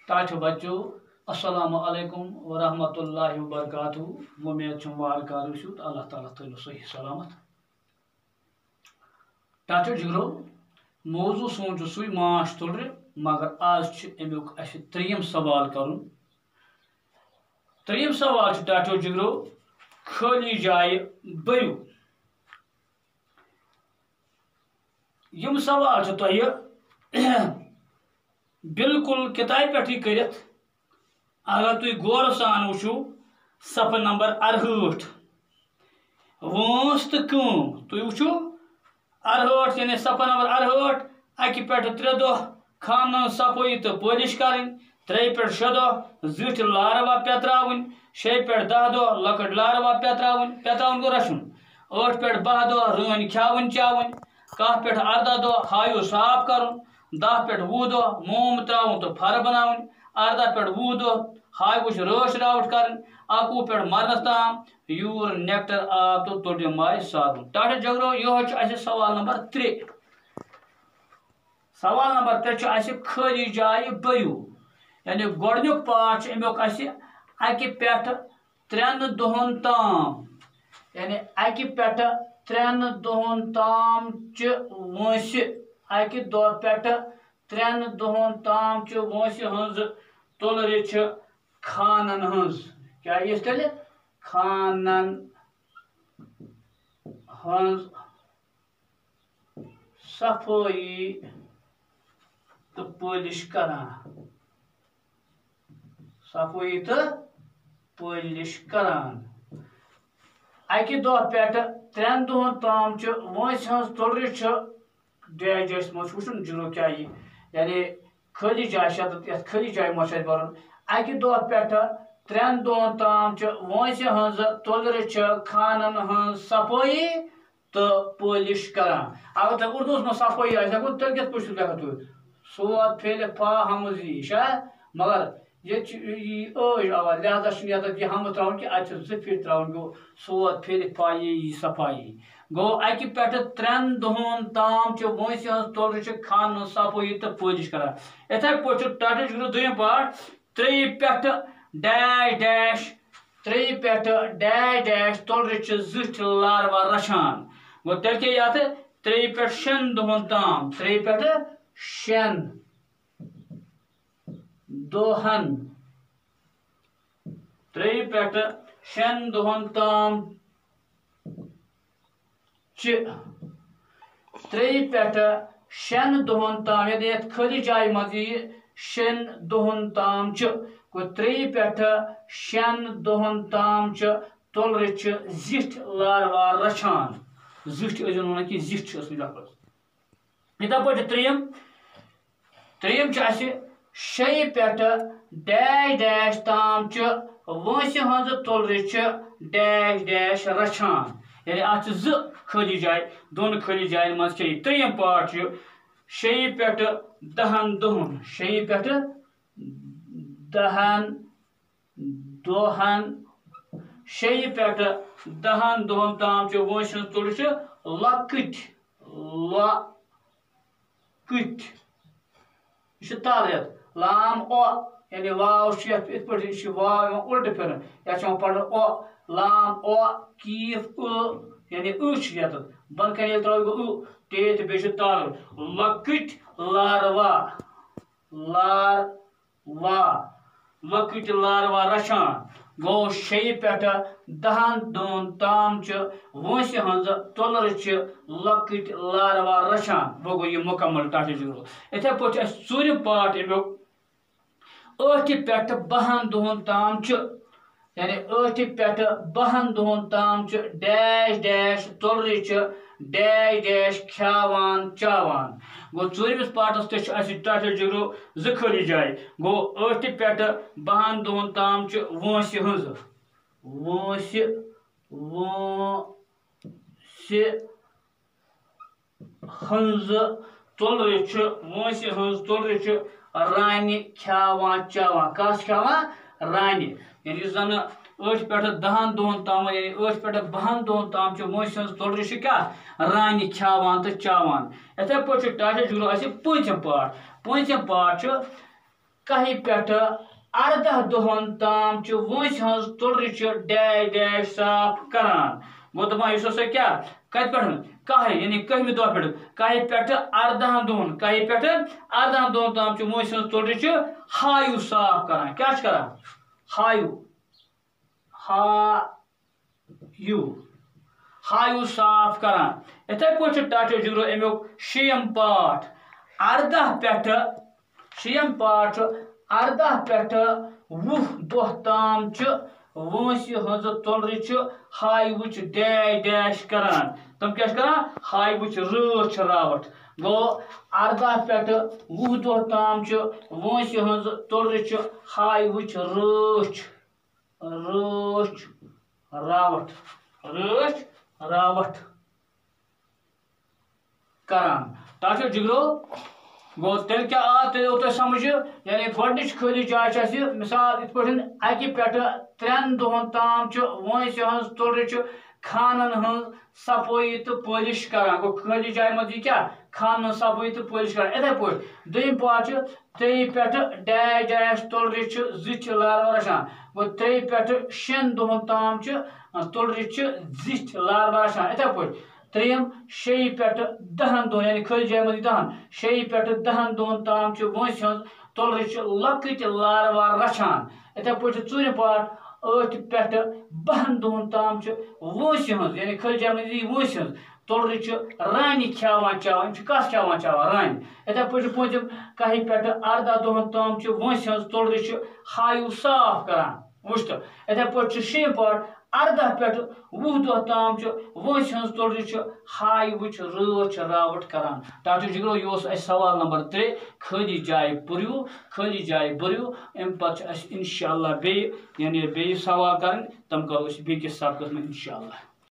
टाठो बच्चों अस्सलामु अलैकुम वरहमतुल्लाहि वबरकातुहू उम्मीद छुम वार कार वशुत अल्लाह ताला थलो सही सलामत टाठो जिगरो मौजू सोचो सुई माश तुलरे मगर आज अमुक अस त्रीम सवाल करुन त्रीम सवाल टाठो जिगरो खाली जाय बयू यम सवाल तह बिल्कुल किताब पे करित अगर तुम गौर सान वो सफ़र नंबर 68 वोस तो कम तुम वो 68 यानी सफ़र नंबर 68 अकि पे 3 दह खान सफाई तो पॉलिश करें 3 पे 6 दह जिठ लारवा पेत्रावन 6 पे 10 दह लकट लारवा पेत्रावन गो रचुन 8 पे 12 दह रन खावन चावन 10 पे 18 दह हायो साफ कर 10 पे 20 दह मोम त्रावन तो फर बनावन 18 पे 20 दह हाय कुछ रश रावट कर 11 पे मरनस ताम यूर नेक्टर आब तो तोड़ माय सारुन टाटा जगरो यह सवाल नंबर 3 सवाल नंबर 3 खाली जाय बयू यानी गोडनुक पार्ट अमुक अकि पे 3 दहन ताम यानी अकि पे 3 दहन ताम च वंस अकि दह पे 3 दहन ताम च वंस हज तुलर खानन हज क्या तेल खानन हज सफाई तो पॉलिश करान सफाई तो पॉलिश करान अकि दह पे 3 दहन ताम वंस हज तुलर डैश वुन जुनो क्या यानी खाली जाय खाली जाय बरन अकि दह पे 3 दहन ताम वंस हज तुलर खानन हज सफाई तो पॉलिश करान अगर तुम उर्दू में सफाई तेल कत पे लिखा सोद फेल फा हमजी मगर ये आवाज लिहाजा यह हम त्रावन कि अच्छे 2 फीट त्रावन गो सोद फेल फा ये सफाई गो अकि पे 3 दहन ताम वंस हज तुलर खानन सफाई तो पॉलिश करान इथे पे टाटा जिगरो दोम पार्ट 3 पे डैश डैश 3 पे डैश डैश तुलर जिठ लारवा रचान गो तेल क्या 3 पे 6 दहन ताम 3 पे 6 दहन 3 पे 6 दहन ताम 3 पे 6 दहन ताम यदि खाली जाय मज 6 दहन ताम 3 पे 6 दहन ताम तुलर जिठ लारवा रचान जिठ वन कि जिठ लफज इथे पे त्रीम 6 पे डैश डैश ताम वंस हज तुलर डैश डैश रचान यानी अत 2 खाली जाय 2 खाली जाय मज त्रीम पार्ट 6 पे 10 दहन 6 पे 10 दहन 6 पे 10 दहन ताम वंस हज तुलर लकट लकट यह तालत लाम ओ यानी वाव इत पे वाव उल्ट फिर या पढ़ ओ लाम ओ कीफ यानी यत बन कर त्रो टे तो बे ताल लकट लारवा लारवा लकट लारवा रचान गो 6 पे 10 दहन ताम वंस हज तुलर लकट लारवा रचान वो गो यह मुकम्मल टाटे जिगरो इथे पे 4 पार्ट अमुक 8 पे 12 दहन ताम यानी 8 पे 12 दहन ताम डैश डैश तुलर डैश डैश खावान चावान गो 4 पार्टस ते टाटा जिगरो 2 खाली जाय गो 8 पे 12 दहन ताम वंस हज तुलर वंस हज तुलर रानी खावान चावान कस खावान रानी यानी जन 8 पे 10 दहन ताम यानी 8 पे 12 दहन ताम वंस हज तुलर क्या रानी खावान तो चावान इथे पे टाटा जिगरो 5 पार्ट कहि पेठ 18 दोहन ताम वंस हज तुलरिच डैश डैश साफ करान गो दपान इस हसा क्या कत पे कहि यानी कहमि दह पे कहि पेठ 18 दोहन कहि पेठ 18 दोहन ताम वंस हज तुलरिच हायु साफ करान क्या करान हायु हायु हायु साफ करान इथे पे टाटो जिगरो अमुक शेम पाठ 18 पेठ शेम पाठ 18 पेठ 20 दोह ताम वंस हज तुलरिच हाय वुच डैश डैश करान तम क्या करान हाय वुच रच रावट गो 18 पेठ 20 दोह ताम वंस हज तुलरिच हाय वुच रच रच रावट रच रावट करान टाटो जिगरो गो तेल क्या आ तेल समझ यानी गोडनिच खाली जाय मिसाल इत पे अकि पेठ 3 दोहन ताम वंस हज तुलरिच खानन हज सफाई तो पॉलिश करान गो खाली जाय मज क्या खान सफाई तो पॉलिश करान इथे पे दोम पाठ 3 पेठ डैश डैश तुलरिच जिच लार रचान गो 3 पेठ 6 दोहन ताम तुलरिच जिच लार रचान इथे पे त्रेम 6 पेठ 10 दोहन यानी खाली जाय मज 10 6 पेठ 10 दोहन ताम वंस हज तुलरिच लकट लार वार रचान इथे पे 4 पाठ 8 पेठ 12 दोहन ताम वंस हज यानी खाली जाय मज वंस हज तुलरिच रानी खावान चावान कस खावान चावान रानी इथे पे 5 कहि पेठ 18 दोहन ताम वंस हज तुलरिच हायु साफ करान वुश्त इथे पे 6 पाठ 18 पेठ 20 दोह ताम वंस हज तुलरिच हाय वुच रच रावट करान टाटो जिगरो यह सवाल नंबर 3 खाली जाय पुरियो खाली जाय बुरियो अम पे इंशाअल्लाह बे यानी बे सवाल कर तम करो बेकिस सबकस में इंशाअल्लाह।